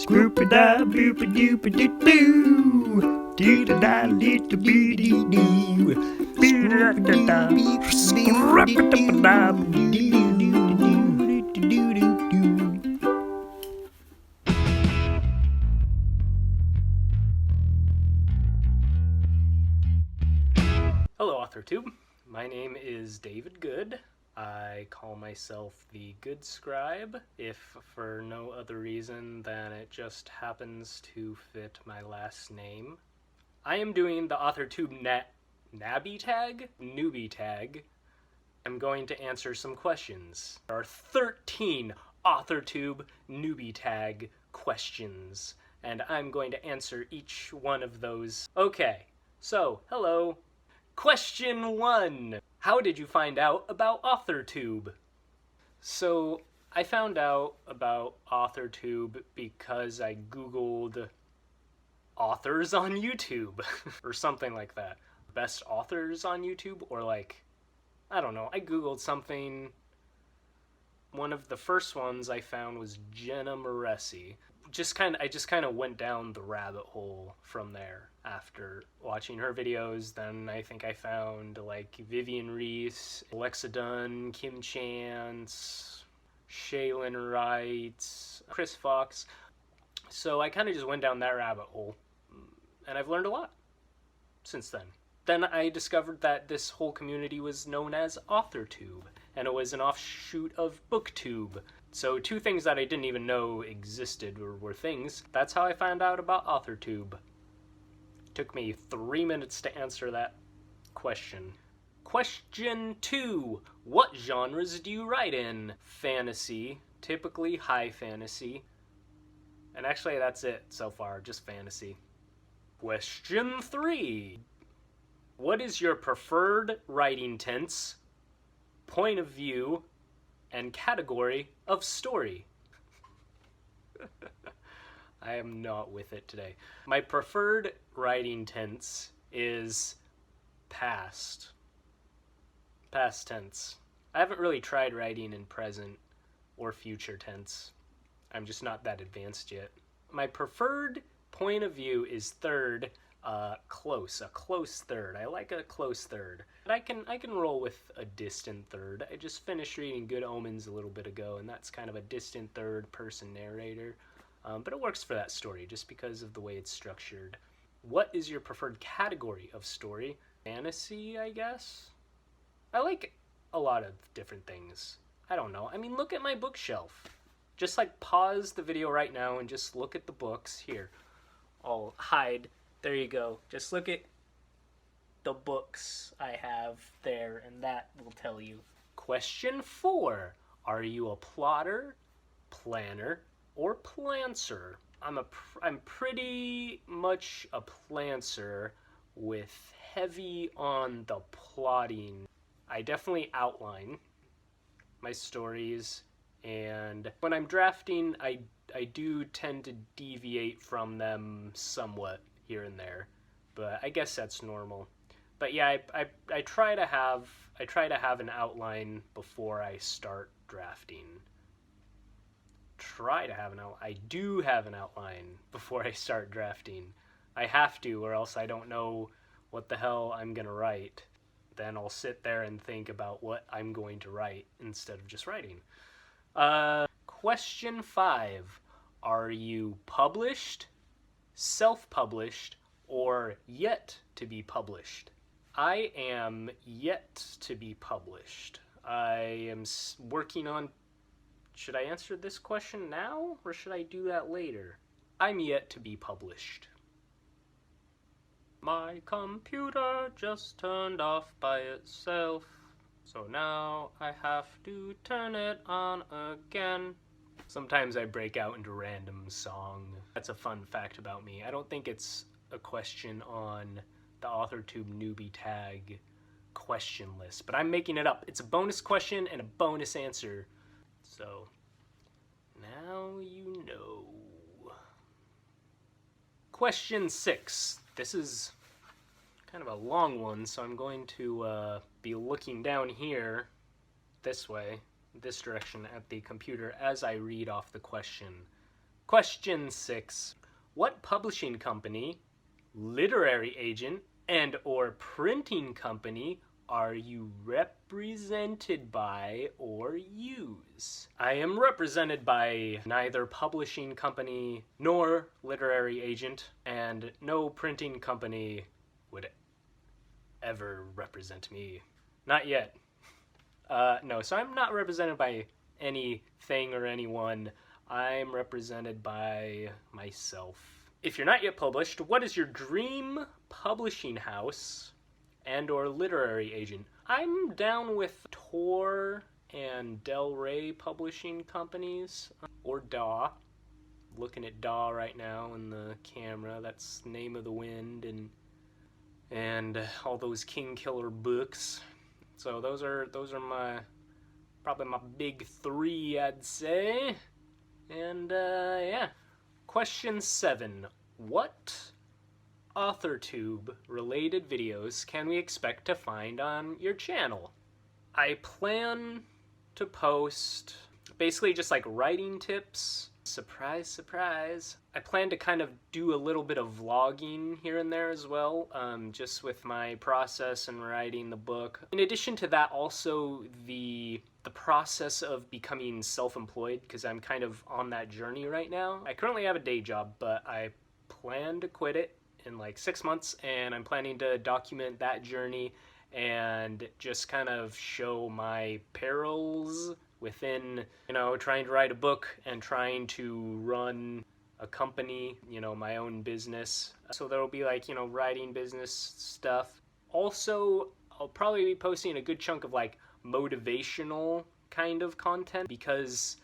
Scoopa-da, boopa-doopa-doo-doo. Doo-da-da-dee-da-bee-dee-doo. Bee-da-da-da. Scrap-a-da-ba-dee-doo-doo-doo-doo-doo-doo-doo. Hello, AuthorTube. My name is David Goode. I call myself the Good Scribe, if for no other reason than it just happens to fit my last name. I am doing the AuthorTube Nabby Tag, Newbie Tag. I'm going to answer some questions. There are 13 AuthorTube Newbie Tag questions, and I'm going to answer each one of those. Okay, so, hello. Question 1. How did you find out about AuthorTube? So, I found out about AuthorTube because I Googled authors on YouTube or something like that. Best authors on YouTube, or like, I don't know, I Googled something. One of the first ones I found was Jenna Moresi. I just kind of went down the rabbit hole from there after watching her videos. Then I think I found like Vivian Reese, Alexa Dunn, Kim Chance, Shaylin Wright, Chris Fox. So I kind of just went down that rabbit hole, and I've learned a lot since then. Then I discovered that this whole community was known as AuthorTube, and it was an offshoot of BookTube. So two things that I didn't even know existed or were things. That's how I found out about AuthorTube. It took me 3 minutes to answer that question. Question 2. What genres do you write in? Fantasy, typically high fantasy. And actually that's it so far, just fantasy. Question 3. What is your preferred writing tense, point of view, and category of story? I am not with it today. My preferred writing tense is past tense. I haven't really tried writing in present or future tense. I'm just not that advanced yet. My preferred point of view is third, a close third. I like a close third. But I can roll with a distant third. I just finished reading Good Omens a little bit ago, and that's kind of a distant third person narrator. But it works for that story just because of the way it's structured. What is your preferred category of story? Fantasy, I guess? I like a lot of different things. I don't know. I mean, look at my bookshelf. Just like pause the video right now and just look at the books. Here, I'll hide. There you go. Just look at the books I have there, and that will tell you. Question 4. Are you a plotter, planner, or plantser? I'm pretty much a plantser with heavy on the plotting. I definitely outline my stories, and when I'm drafting, I do tend to deviate from them somewhat here and there, but I guess that's normal. But yeah, I try to have an outline before I start drafting. I do have an outline before I start drafting. I have to, or else I don't know what the hell I'm gonna write. Then I'll sit there and think about what I'm going to write instead of just writing. Question 5. Are you published, self-published, or yet to be published? I am yet to be published. I am working on... Should I answer this question now, or should I do that later? I'm yet to be published. My computer just turned off by itself, so now I have to turn it on again. Sometimes I break out into random song. That's a fun fact about me. I don't think it's a question on the AuthorTube Newbie Tag question list, but I'm making it up. It's a bonus question and a bonus answer. So, now you know. Question 6. This is kind of a long one, so I'm going to be looking down here, this way, this direction at the computer as I read off the question. Question 6. What publishing company, literary agent, and/or printing company are you represented by or use? I am represented by neither publishing company nor literary agent, and no printing company would ever represent me. Not yet. No, so I'm not represented by anything or anyone. I'm represented by myself. If you're not yet published, what is your dream publishing house and/or literary agent? I'm down with Tor and Del Rey publishing companies, or DAW. Looking at DAW right now in the camera. That's Name of the Wind and all those King Killer books. So those are probably my big three, I'd say. And yeah. Question 7. What AuthorTube related videos can we expect to find on your channel? I plan to post basically just like writing tips. Surprise, surprise. I plan to kind of do a little bit of vlogging here and there as well, just with my process and writing the book. In addition to that, also the process of becoming self-employed, because I'm kind of on that journey right now. I currently have a day job, but I plan to quit it in like 6 months, and I'm planning to document that journey and just kind of show my perils within, trying to write a book and trying to run a company, my own business. So there will be like, writing business stuff. Also, I'll probably be posting a good chunk of like motivational kind of content, because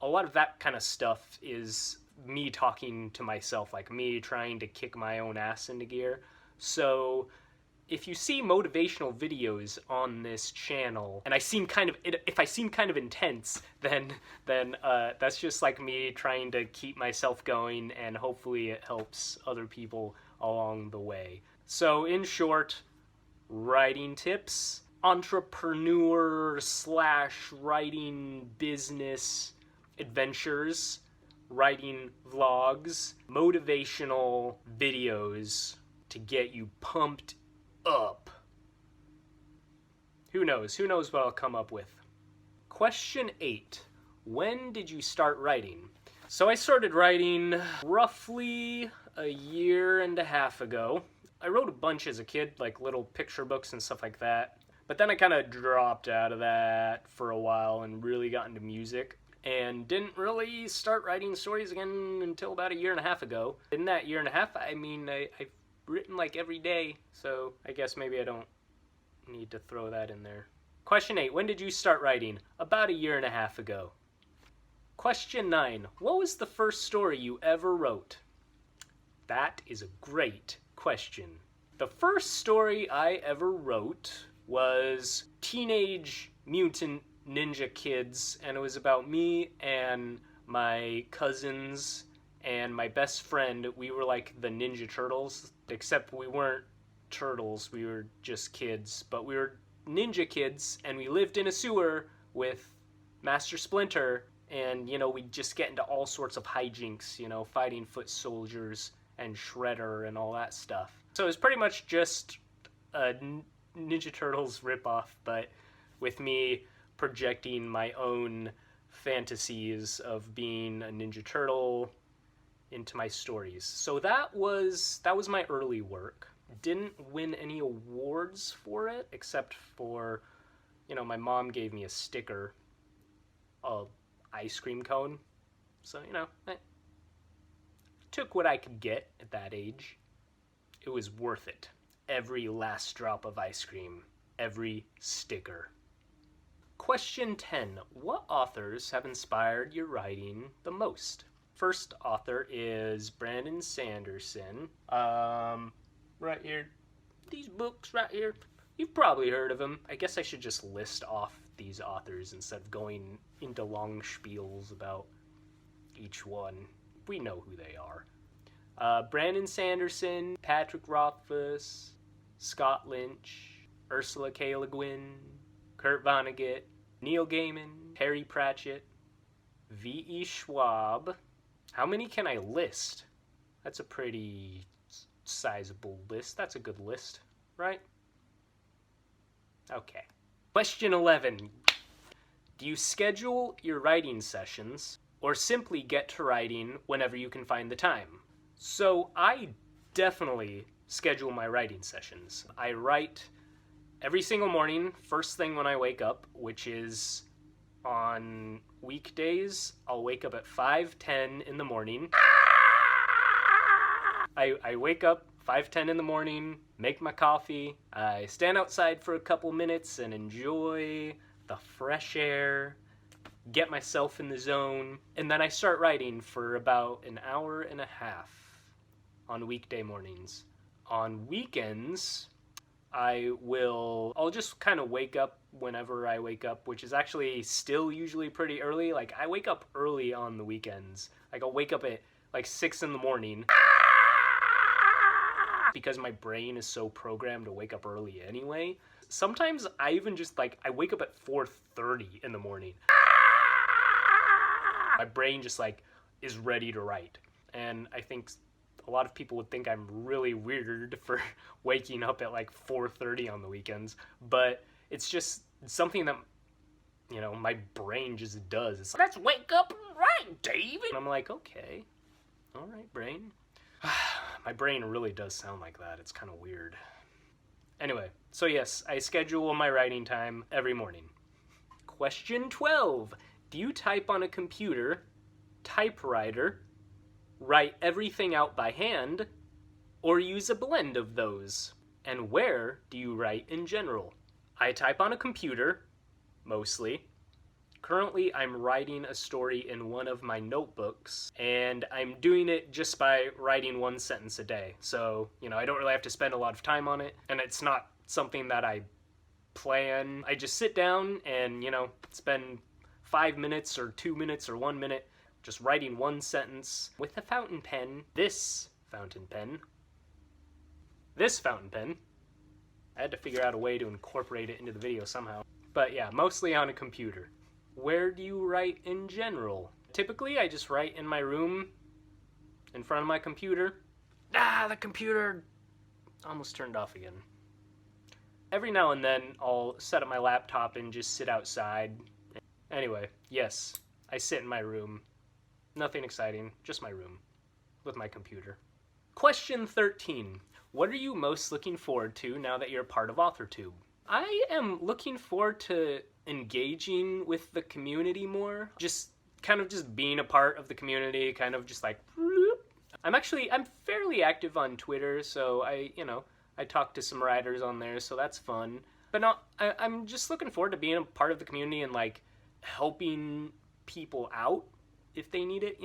a lot of that kind of stuff is me talking to myself, like me trying to kick my own ass into gear. So if you see motivational videos on this channel, and if I seem kind of intense, then that's just like me trying to keep myself going, and hopefully it helps other people along the way. So in short, writing tips, entrepreneur/writing business adventures, writing vlogs, motivational videos to get you pumped up. Who knows what I'll come up with. Question 8. When did you start writing? So I started writing roughly a year and a half ago. I wrote a bunch as a kid, like little picture books and stuff like that. But then I kind of dropped out of that for a while and really got into music, and didn't really start writing stories again until about a year and a half ago. In that year and a half, I've written like every day, so I guess maybe I don't need to throw that in there. Question 8. When did you start writing? About a year and a half ago. Question 9. What was the first story you ever wrote? That is a great question. The first story I ever wrote was Teenage Mutant Ninja Kids, and it was about me and my cousins and my best friend. We were like the Ninja Turtles, except we weren't turtles, we were just kids, but we were ninja kids, and we lived in a sewer with Master Splinter, and we'd just get into all sorts of hijinks, fighting foot soldiers and Shredder and all that stuff. So it was pretty much just a Ninja Turtles ripoff, but with me projecting my own fantasies of being a Ninja Turtle into my stories. So that was my early work. Didn't win any awards for it, except for, my mom gave me a sticker, a ice cream cone. So, I took what I could get at that age. It was worth it. Every last drop of ice cream, every sticker. Question 10. What authors have inspired your writing the most? First author is Brandon Sanderson. Right here. These books right here. You've probably heard of him. I guess I should just list off these authors instead of going into long spiels about each one. We know who they are. Brandon Sanderson, Patrick Rothfuss, Scott Lynch, Ursula K. Le Guin, Kurt Vonnegut, Neil Gaiman, Terry Pratchett, V.E. Schwab, How many can I list? That's a pretty sizable list. That's a good list, right? Okay. Question 11. Do you schedule your writing sessions or simply get to writing whenever you can find the time? So I definitely schedule my writing sessions. I write every single morning, first thing when I wake up, which is on weekdays. I'll wake up at 5:10 in the morning. I wake up 5:10 in the morning, make my coffee, I stand outside for a couple minutes and enjoy the fresh air, get myself in the zone, and then I start writing for about an hour and a half on weekday mornings. On weekends, I'll just kind of wake up whenever I wake up, which is actually still usually pretty early. Like, I wake up early on the weekends. Like, I'll wake up at like 6 in the morning because my brain is so programmed to wake up early anyway. Sometimes I even just I wake up at 4:30 in the morning. My brain just is ready to write. And I think a lot of people would think I'm really weird for waking up at 4:30 on the weekends, but it's just something that, my brain just does. It's let's wake up and write, David! And I'm like, okay, all right, brain. My brain really does sound like that. It's kind of weird. Anyway, so yes, I schedule my writing time every morning. Question 12. Do you type on a computer, typewriter, write everything out by hand, or use a blend of those? And where do you write in general? I type on a computer, mostly. Currently, I'm writing a story in one of my notebooks, and I'm doing it just by writing one sentence a day. So, I don't really have to spend a lot of time on it, and it's not something that I plan. I just sit down and, spend 5 minutes or 2 minutes or 1 minute just writing one sentence with a fountain pen. This fountain pen. I had to figure out a way to incorporate it into the video somehow. But yeah, mostly on a computer. Where do you write in general? Typically, I just write in my room, in front of my computer. The computer almost turned off again. Every now and then, I'll set up my laptop and just sit outside. Anyway, yes, I sit in my room. Nothing exciting, just my room, with my computer. Question 13. What are you most looking forward to now that you're part of AuthorTube? I am looking forward to engaging with the community more. Just being a part of the community, I'm fairly active on Twitter, so I talk to some writers on there, so that's fun. But no, I'm just looking forward to being a part of the community and helping people out if they need it,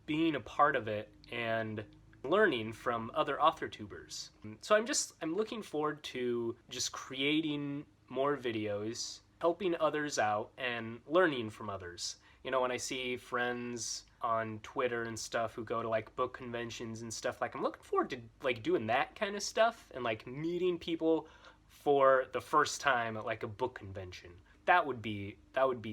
being a part of it and learning from other AuthorTubers. So I'm looking forward to just creating more videos, helping others out, and learning from others. When I see friends on Twitter and stuff who go to book conventions and stuff, I'm looking forward to doing that kind of stuff and meeting people for the first time at a book convention. That would be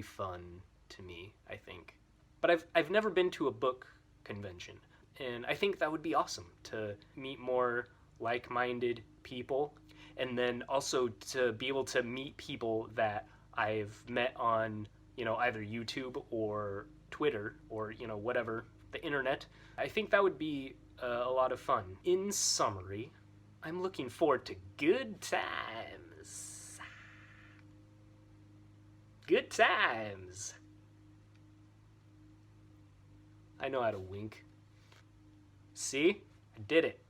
fun to me, I think. But I've never been to a book convention, and I think that would be awesome to meet more like-minded people, and then also to be able to meet people that I've met on, either YouTube or Twitter or, whatever, the internet. I think that would be a lot of fun. In summary, I'm looking forward to good times. Good times. I know how to wink. See? I did it.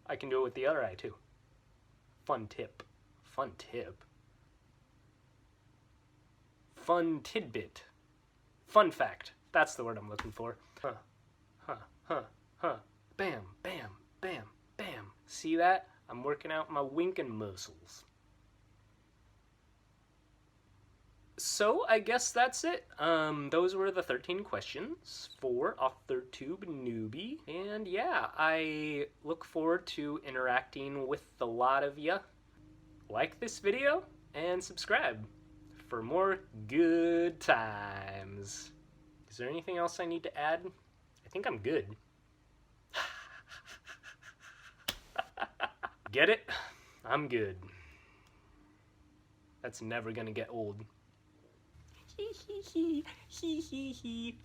I can do it with the other eye, too. Fun tip. Fun tip. Fun tidbit. Fun fact. That's the word I'm looking for. Bam, bam, bam, bam. See that? I'm working out my winking muscles. So I guess that's it. Those were the 13 questions for AuthorTube Newbie. And yeah, I look forward to interacting with a lot of you. Like this video and subscribe for more good times. Is there anything else I need to add? I think I'm good. Get it? I'm good. That's never gonna get old. Hee hee hee, hee hee hee.